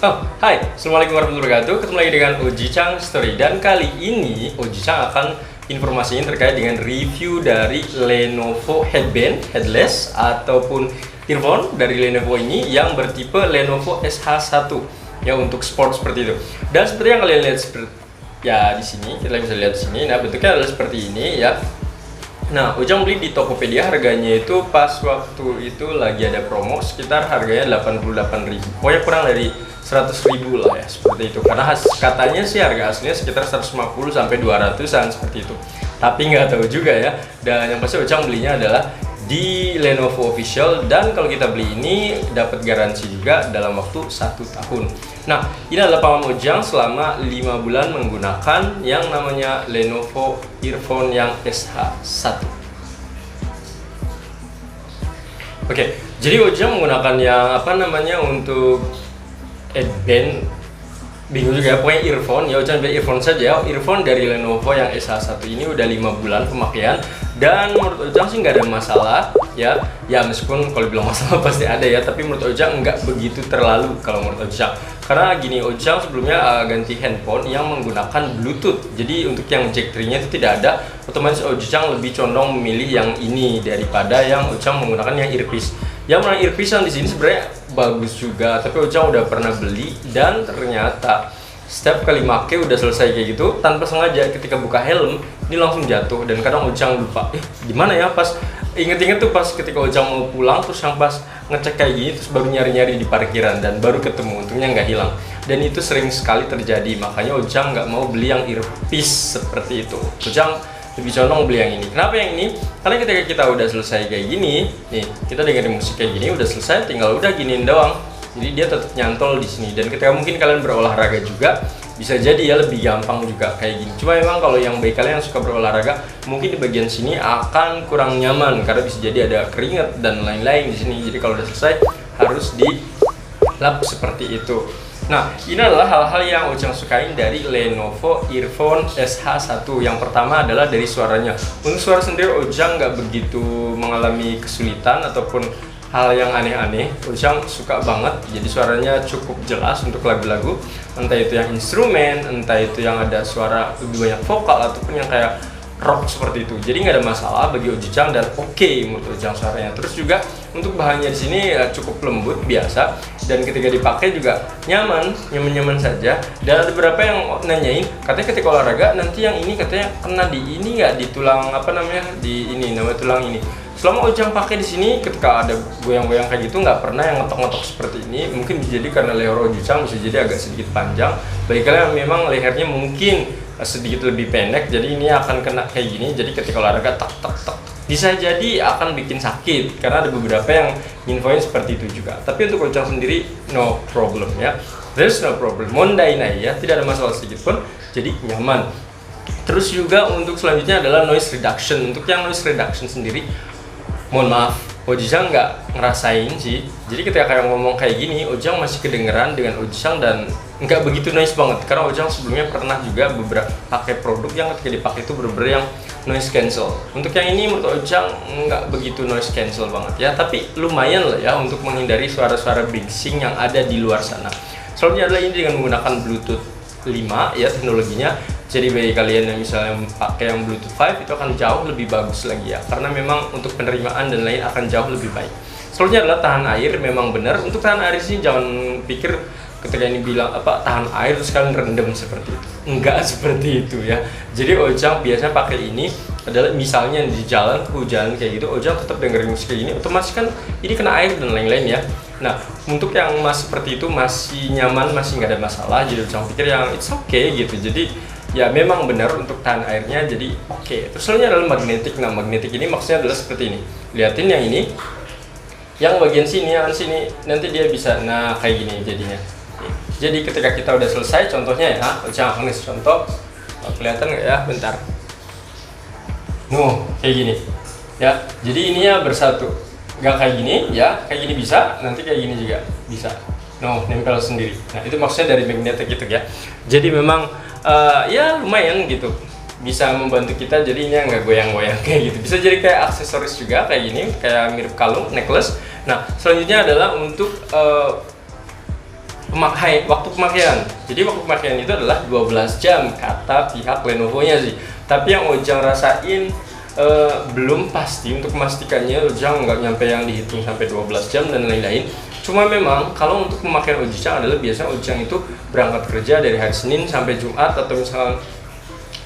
Hai, Assalamualaikum warahmatullahi wabarakatuh. Ketemu lagi dengan Oji Chang Story. Dan kali ini Oji Chang akan informasinya terkait dengan review dari Lenovo Headband, Headless, ataupun earphone dari Lenovo ini yang bertipe Lenovo SH1 ya, untuk sport seperti itu. Dan seperti yang kalian lihat ya di sini, kita bisa lihat di sini. Nah, bentuknya adalah seperti ini ya. Nah, Ujang beli di Tokopedia, harganya itu pas waktu itu lagi ada promo, sekitar harganya 88.000. Pokoknya kurang dari 100.000 lah ya, seperti itu. Karena katanya sih harga aslinya sekitar 150 sampai 200-an seperti itu. Tapi nggak tahu juga ya. Dan yang pasti Ujang belinya adalah di Lenovo Official, dan kalau kita beli ini dapat garansi juga dalam waktu 1 tahun. Nah, ini adalah pengalaman Ujang selama 5 bulan menggunakan yang namanya Lenovo earphone yang SH1. Oke, jadi Ujang menggunakan yang untuk headband, bingung juga ya, pokoknya earphone ya. Ujang beli earphone saja, earphone dari Lenovo yang SH1 ini udah 5 bulan pemakaian, dan menurut Ujang sih nggak ada masalah ya. Meskipun kalau bilang masalah pasti ada ya, tapi menurut Ujang nggak begitu terlalu kalau menurut Ujang. Karena gini, Ujang sebelumnya ganti handphone yang menggunakan Bluetooth, jadi untuk yang jack 3-nya itu tidak ada. Otomatis Ujang lebih condong memilih yang ini daripada yang Ujang menggunakan yang earpiece. Yang mana earpiece yang di sini sebenarnya bagus juga, tapi Ujang udah pernah beli dan ternyata setiap kali make udah selesai kayak gitu, tanpa sengaja ketika buka helm ini langsung jatuh. Dan kadang Ujang lupa gimana ya, pas inget-inget tuh pas ketika Ujang mau pulang, terus yang pas ngecek kayak gini, terus baru nyari-nyari di parkiran dan baru ketemu, untungnya nggak hilang. Dan itu sering sekali terjadi, makanya Ujang nggak mau beli yang earpiece seperti itu. Ujang lebih condong beli yang ini. Kenapa yang ini? Karena ketika kita udah selesai kayak gini nih, kita dengerin musik kayak gini udah selesai, tinggal udah giniin doang. Jadi dia tetap nyantol di sini. Dan ketika mungkin kalian berolahraga juga, bisa jadi ya lebih gampang juga kayak gini. Cuma memang kalau yang baik kalian yang suka berolahraga, mungkin di bagian sini akan kurang nyaman karena bisa jadi ada keringat dan lain-lain di sini. Jadi kalau udah selesai harus dilap seperti itu. Nah, ini adalah hal-hal yang Ujang sukain dari Lenovo Earphone SH1. Yang pertama adalah dari suaranya. Untuk suara sendiri Ujang nggak begitu mengalami kesulitan ataupun hal yang aneh-aneh. Ujang suka banget, jadi suaranya cukup jelas untuk lagu-lagu, entah itu yang instrumen, entah itu yang ada suara lebih banyak vokal ataupun yang kayak rock seperti itu. Jadi nggak ada masalah bagi Ujang dan oke menurut Ujang suaranya. Terus juga untuk bahannya di sini cukup lembut biasa, dan ketika dipakai juga nyaman saja. Dan ada beberapa yang nanyain, katanya ketika olahraga nanti yang ini katanya kena di ini nggak, di tulang di ini namanya tulang ini. Selama Ujang pakai di sini, ketika ada goyang-goyang kayak gitu, nggak pernah yang ngetok-ngetok seperti ini. Mungkin bisa jadi karena leher Ujang bisa jadi agak sedikit panjang. Bagi kalian yang memang lehernya mungkin sedikit lebih pendek, jadi ini akan kena kayak gini. Jadi ketika olahraga tak bisa jadi akan bikin sakit, karena ada beberapa yang infoin seperti itu juga. Tapi untuk Ujang sendiri no problem ya, there's no problem, mondainai ya, tidak ada masalah sedikit pun, jadi nyaman. Terus juga untuk selanjutnya adalah noise reduction. Untuk yang noise reduction sendiri, mohon maaf, Ujang nggak ngerasain sih. Jadi ketika kayak ngomong kayak gini, Ujang masih kedengeran dengan Ujang dan nggak begitu noise banget. Karena Ujang sebelumnya pernah juga beberapa pakai produk yang ketika dipakai itu bener-bener yang noise cancel. Untuk yang ini menurut Ujang nggak begitu noise cancel banget ya, tapi lumayan lah ya untuk menghindari suara-suara bising yang ada di luar sana. Soalnya adalah ini dengan menggunakan Bluetooth 5 ya teknologinya. Jadi bagi kalian yang misalnya pakai yang Bluetooth 5 itu akan jauh lebih bagus lagi ya, karena memang untuk penerimaan dan lain akan jauh lebih baik. Soalnya adalah tahan air, memang benar. Untuk tahan air sih jangan pikir ketika ini bilang tahan air terus kalian rendam seperti itu. Enggak seperti itu ya. Jadi Ujang biasanya pakai ini adalah misalnya di jalan, hujan kayak gitu, Ujang tetap dengerin musik kayak gini, otomatis kan ini kena air dan lain-lain ya. Nah, untuk yang masih seperti itu masih nyaman, masih nggak ada masalah. Jadi Ujang pikir yang it's okay gitu. Jadi ya memang benar untuk tahan airnya, jadi oke. Terus selanjutnya adalah magnetik. Nah, magnetik ini maksudnya adalah seperti ini. Lihatin yang ini, yang bagian sini, nanti dia bisa, nah kayak gini jadinya. Jadi ketika kita udah selesai, contohnya ya, Ujang akan ngasih contoh. Kelihatan nggak ya? Bentar. Kayak gini. Ya, jadi ininya bersatu. Nggak kayak gini, ya kayak gini bisa, nanti kayak gini juga bisa. Nempel sendiri. Nah, itu maksudnya dari magnetik gitu ya. Jadi memang ya lumayan gitu, bisa membantu kita jadinya nggak goyang-goyang kayak gitu. Bisa jadi kayak aksesoris juga kayak gini, kayak mirip kalung, necklace. Nah, selanjutnya adalah untuk waktu pemakaian. Jadi waktu pemakaian itu adalah 12 jam kata pihak Lenovo-nya sih. Tapi yang Ojang rasain belum pasti, untuk memastikannya Ojang nggak nyampe yang dihitung sampai 12 jam dan lain-lain. Cuma memang kalau untuk pemakaian Ojang adalah biasanya Ojang itu berangkat kerja dari hari Senin sampai Jumat, atau misalnya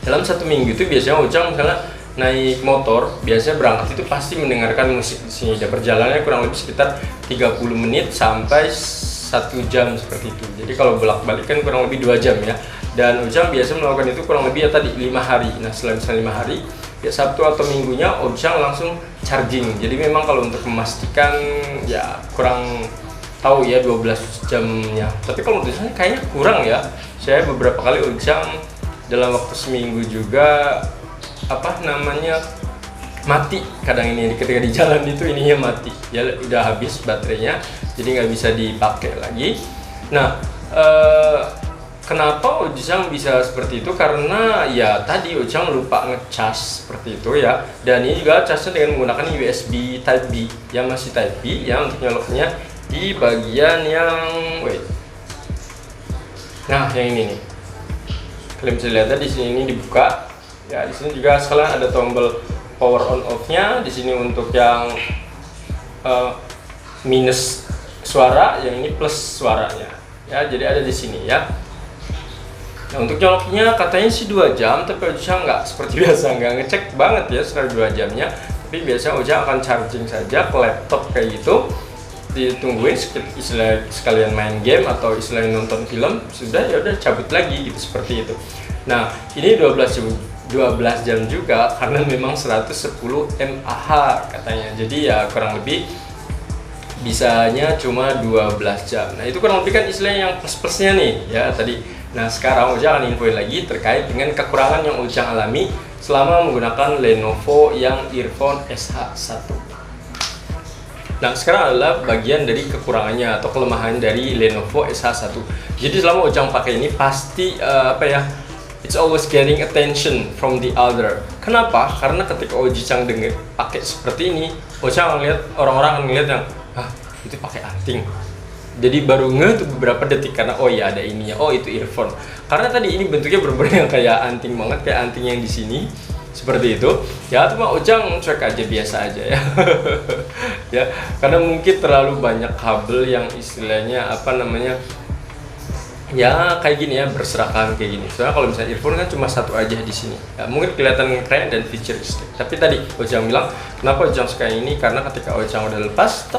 dalam satu minggu itu biasanya Ojang misalnya naik motor, biasanya berangkat itu pasti mendengarkan musik di sini. Dan perjalanannya kurang lebih sekitar 30 menit sampai 1 jam seperti itu. Jadi kalau bolak-balik kan kurang lebih 2 jam ya. Dan Ojang biasa melakukan itu kurang lebih ya tadi 5 hari. Nah selain 5 hari, ya Sabtu atau Minggunya Ojang langsung charging. Jadi memang kalau untuk memastikan ya kurang tahu ya 12 jamnya. Tapi kalau menurut saya kayaknya kurang ya. Saya beberapa kali Ojang dalam waktu seminggu juga mati. Kadang ini ketika di jalan itu ininya mati. Ya udah habis baterainya, jadi nggak bisa dipakai lagi. Nah, kenapa Ojang bisa seperti itu? Karena ya tadi Ojang lupa ngecas seperti itu ya. Dan ini juga casnya dengan menggunakan USB Type B. Yang masih Type B ya, untuk nyoloknya di bagian yang nah yang ini nih. Kalian bisa lihat di sini ini dibuka. Ya di sini juga sekalian ada tombol power on off-nya. Di sini untuk yang minus suara, yang ini plus suaranya. Ya jadi ada di sini ya. Nah untuk nyoloknya katanya sih 2 jam, tapi Ojang nggak seperti biasa, nggak ngecek banget ya setelah 2 jamnya. Tapi biasanya Ojang akan charging saja ke laptop kayak gitu, ditungguin istilah sekalian main game atau istilahnya nonton film, sudah ya udah cabut lagi gitu, seperti itu. Nah ini 12 jam juga karena memang 110 mAh katanya, jadi ya kurang lebih bisanya cuma 12 jam. Nah itu kurang lebih kan istilahnya yang plus-plusnya nih ya tadi. Nah sekarang Ojang akan infoin lagi terkait dengan kekurangan yang Ojang alami selama menggunakan Lenovo yang Earphone SH1. Nah sekarang adalah bagian dari kekurangannya atau kelemahan dari Lenovo SH1. Jadi selama Ojang pakai ini pasti it's always getting attention from the other. Kenapa? Karena ketika Ojang pakai seperti ini, Ojang ngeliat orang-orang akan ngeliat yang itu pakai anting. Jadi baru tuh beberapa detik karena oh ya ada ininya, oh itu earphone. Karena tadi ini bentuknya bener-bener yang kayak anting banget, kayak anting yang di sini. Seperti itu ya, cuma Ojang cuek aja, biasa aja ya. Ya karena mungkin terlalu banyak kabel yang istilahnya ya kayak gini ya, berserakan kayak gini. Soalnya kalau misalnya earphone kan cuma satu aja di sini ya, mungkin kelihatan keren dan futuristik. Tapi tadi Ojang bilang kenapa Ojang suka ini, karena ketika Ojang udah lepas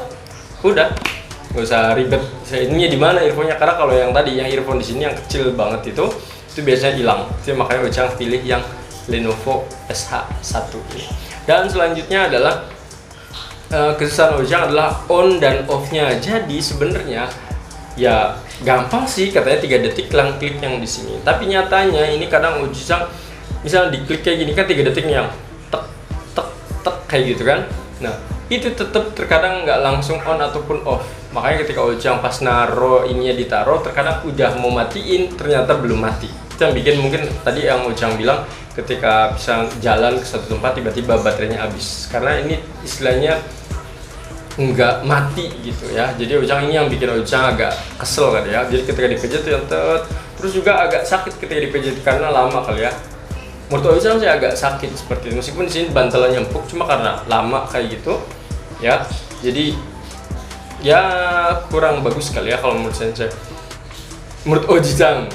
udah nggak usah ribet ininya di mana earphone-nya. Karena kalau yang tadi yang earphone di sini yang kecil banget itu biasanya hilang. Itu makanya Ojang pilih yang Lenovo SH1 ini. Dan selanjutnya adalah kesusahan Ojang adalah on dan off-nya. Jadi sebenarnya ya gampang sih, katanya 3 detik klik yang di sini. Tapi nyatanya ini kadang Ojang misalnya diklik kayak gini kan 3 detik yang tek tek tek kayak gitu kan. Nah itu tetap terkadang nggak langsung on ataupun off. Makanya ketika Ojang pas naro ininya ditaruh, terkadang udah mau matiin ternyata belum mati. Itu yang bikin mungkin tadi yang Ojang bilang ketika bisa jalan ke satu tempat tiba-tiba baterainya habis, karena ini istilahnya nggak mati gitu ya. Jadi Ojang ini yang bikin Ojang agak kesel kan ya. Jadi ketika dipijat tuh yang terus juga agak sakit ketika dipijat karena lama kali ya. Menurut Ojang sih agak sakit seperti itu, meskipun di sini bantalannya empuk, cuma karena lama kayak gitu ya. Jadi ya kurang bagus kali ya kalau menurut saya. Menurut Ojang.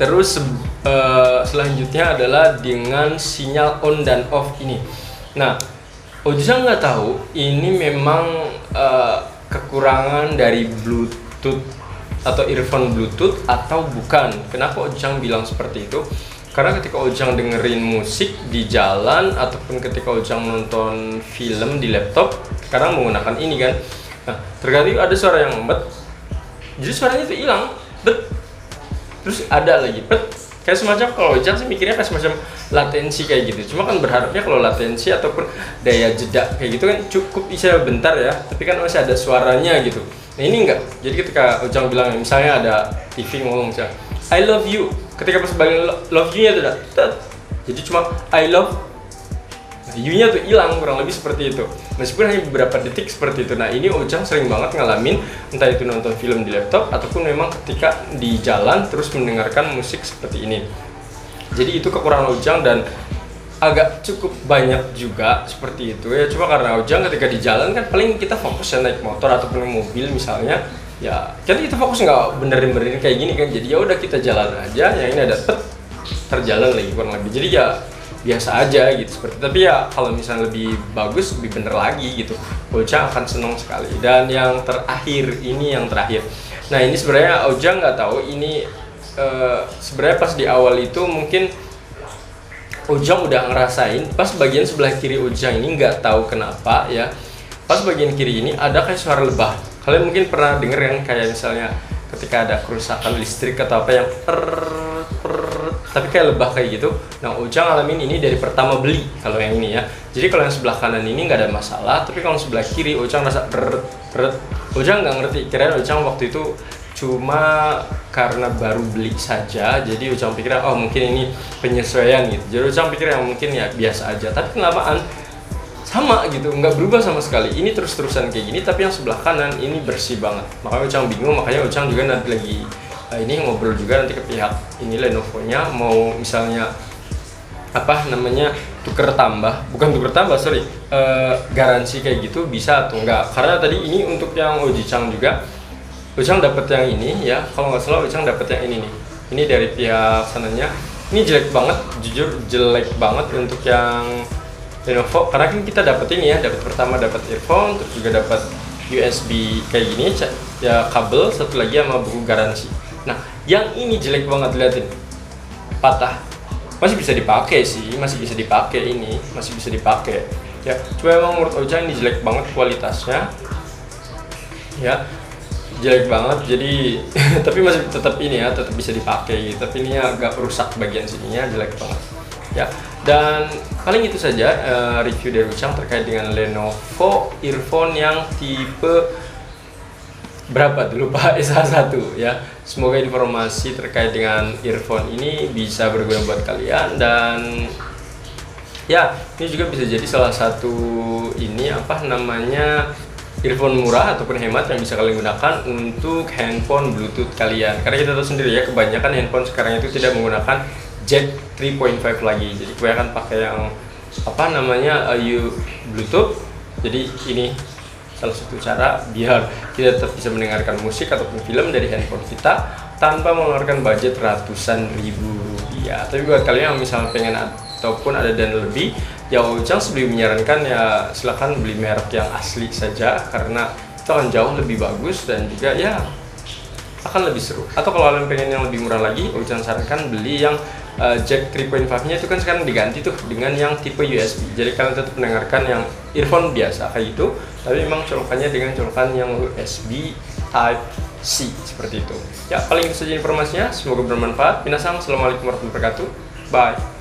Terus selanjutnya adalah dengan sinyal on dan off ini. Nah, Ojang nggak tahu ini memang kekurangan dari Bluetooth atau earphone Bluetooth atau bukan. Kenapa Ojang bilang seperti itu? Karena ketika Ojang dengerin musik di jalan ataupun ketika Ojang nonton film di laptop, sekarang menggunakan ini kan. Nah, terkadang ada suara yang jadi suaranya itu hilang, terus ada lagi kayak semacam, kalau Ojang sih mikirnya kayak semacam latensi kayak gitu. Cuma kan berharapnya kalau latensi ataupun daya jeda kayak gitu kan cukup bisa bentar ya, tapi kan masih ada suaranya gitu. Nah ini enggak. Jadi ketika Ojang bilang misalnya ada TV ngomong misalnya I love you, ketika pas bagian love you nya itu udah jadi cuma I love. view-nya tuh hilang, kurang lebih seperti itu. Meskipun hanya beberapa detik seperti itu. Nah ini Ujang sering banget ngalamin, entah itu nonton film di laptop ataupun memang ketika di jalan terus mendengarkan musik seperti ini. Jadi itu kekurangan Ujang dan agak cukup banyak juga seperti itu ya. Cuma karena Ujang ketika di jalan kan paling kita fokus ya naik motor ataupun mobil misalnya, ya kan kita fokus nggak benerin kayak gini kan. Jadi ya udah kita jalan aja, yang ini ada terjalan lagi kurang lebih. Jadi ya biasa aja gitu seperti. Tapi ya kalau misalnya lebih bagus, lebih bener lagi gitu, Ujang akan senang sekali. Dan yang terakhir ini Nah ini sebenarnya Ujang nggak tahu ini sebenarnya pas di awal itu mungkin Ujang udah ngerasain pas bagian sebelah kiri Ujang ini, nggak tahu kenapa ya, pas bagian kiri ini ada kayak suara lebah. Kalian mungkin pernah denger kan, kayak misalnya ketika ada kerusakan listrik atau apa yang tapi kayak lebah kayak gitu. Nah Ujang alamin ini dari pertama beli kalau yang ini ya. Jadi kalau yang sebelah kanan ini nggak ada masalah, tapi kalau sebelah kiri Ujang rasa Ujang nggak ngerti, kirain Ujang waktu itu cuma karena baru beli saja, jadi Ujang pikir oh mungkin ini penyesuaian gitu. Jadi Ujang pikir yang mungkin ya biasa aja, tapi kelamaan sama gitu, nggak berubah sama sekali. Ini terus-terusan kayak gini, tapi yang sebelah kanan ini bersih banget. Makanya Ujang bingung, makanya Ujang juga nanti lagi ini ngobrol juga nanti ke pihak ini Lenovo-nya, mau misalnya apa namanya garansi kayak gitu bisa atau enggak. Karena tadi ini untuk yang Ujang juga Ujang dapat yang ini ya, kalau nggak salah Ujang dapat yang ini nih. Ini dari pihak sananya. Ini jelek banget, jujur jelek banget untuk yang Lenovo. Karena kan kita dapat ini ya, dapat pertama dapat earphone, terus juga dapat USB kayak gini ya, kabel, satu lagi sama buku garansi. Nah, yang ini jelek banget, liatin, patah. Masih bisa dipakai sih, masih bisa dipakai ya. Cuma emang menurut Ujang ini jelek banget kualitasnya, ya. Jelek banget, jadi tapi masih tetap ini ya, tetap bisa dipakai. Tapi ini agak rusak bagian sininya, jelek banget ya. Dan paling itu saja review dari Ujang terkait dengan Lenovo earphone yang tipe berapa dulu Pak, SH1 ya. Semoga informasi terkait dengan earphone ini bisa berguna buat kalian, dan ya ini juga bisa jadi salah satu ini apa namanya earphone murah ataupun hemat yang bisa kalian gunakan untuk handphone Bluetooth kalian. Karena kita tahu sendiri ya, kebanyakan handphone sekarang itu tidak menggunakan jack 3.5 lagi. Jadi kebanyakan pakai yang apa namanya Bluetooth. Jadi ini salah satu cara biar kita tetap bisa mendengarkan musik ataupun film dari handphone kita tanpa mengeluarkan budget ratusan ribu rupiah. Tapi buat kalian yang misalnya pengen ataupun ada dana lebih, ya Ujang sebelum menyarankan ya silahkan beli merek yang asli saja, karena itu akan jauh lebih bagus dan juga ya akan lebih seru. Atau kalau kalian pengen yang lebih murah lagi, Ujang sarankan beli yang jack 3.5 nya itu kan sekarang diganti tuh dengan yang tipe USB. Jadi kalian tetap mendengarkan yang earphone biasa kayak gitu, tapi memang colokannya dengan colokan yang USB Type C seperti itu. Ya paling itu saja informasinya, semoga bermanfaat. Minasang, assalamualaikum warahmatullahi wabarakatuh. Bye.